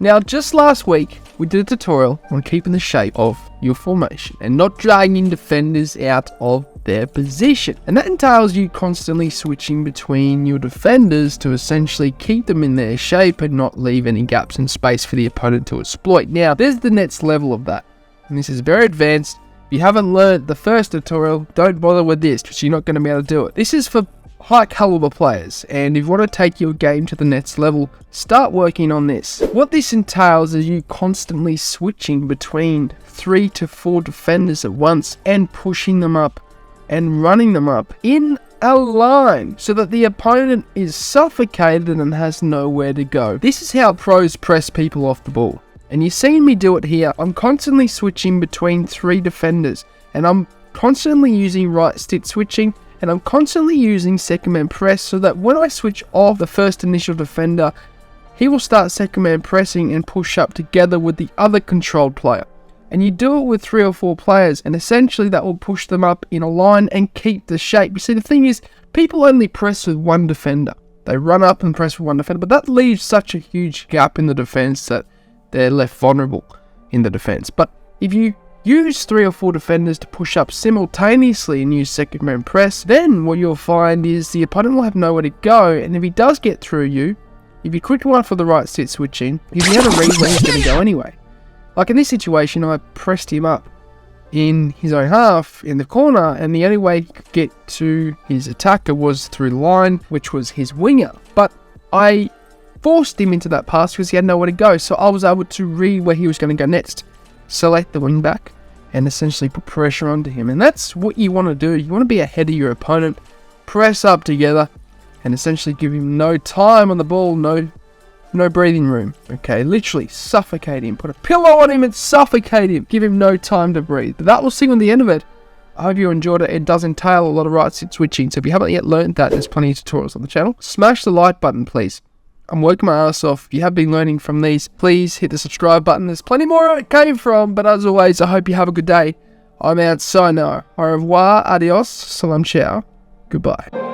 Now, just last week, we did a tutorial on keeping the shape of your formation and not dragging defenders out of their position. And that entails you constantly switching between your defenders to essentially keep them in their shape and not leave any gaps in space for the opponent to exploit. Now, there's the next level of that. And this is very advanced. If you haven't learned the first tutorial, don't bother with this because you're not going to be able to do it. This is for high caliber players, and if you want to take your game to the next level, start working on this. What this entails is you constantly switching between 3 to 4 defenders at once and pushing them up and running them up in a line so that the opponent is suffocated and has nowhere to go. This is how pros press people off the ball, and you've seen me do it here. I'm constantly switching between 3 defenders, and I'm constantly using right stick switching, and I'm constantly using second man press so that when I switch off the first initial defender, he will start second man pressing and push up together with the other controlled player. And you do it with 3 or 4 players, and essentially that will push them up in a line and keep the shape. You see, the thing is, people only press with one defender. They run up and press with one defender, but that leaves such a huge gap in the defense that they're left vulnerable in the defense. But if you use 3 or 4 defenders to push up simultaneously and use second man press, then what you'll find is the opponent will have nowhere to go, and if he does get through you, if you quickly one for the right stick switching, he'll be able to read where he's going to go anyway. Like in this situation, I pressed him up in his own half in the corner, and the only way he could get to his attacker was through the line, which was his winger. But I forced him into that pass because he had nowhere to go, so I was able to read where he was going to go next, select the wing back, and essentially put pressure onto him. And that's what you want to do. You want to be ahead of your opponent, press up together, and essentially give him no time on the ball, no breathing room. Okay, literally suffocate him. Put a pillow on him and suffocate him. Give him no time to breathe. But that will see on the end of it. I hope you enjoyed it. It does entail a lot of right stick switching, so if you haven't yet learned that, there's plenty of tutorials on the channel. Smash the like button, please. I'm working my ass off. If you have been learning from these, please hit the subscribe button. There's plenty more where it came from, but as always, I hope you have a good day. I'm out, sayonara, au revoir, adios, salam ciao, goodbye.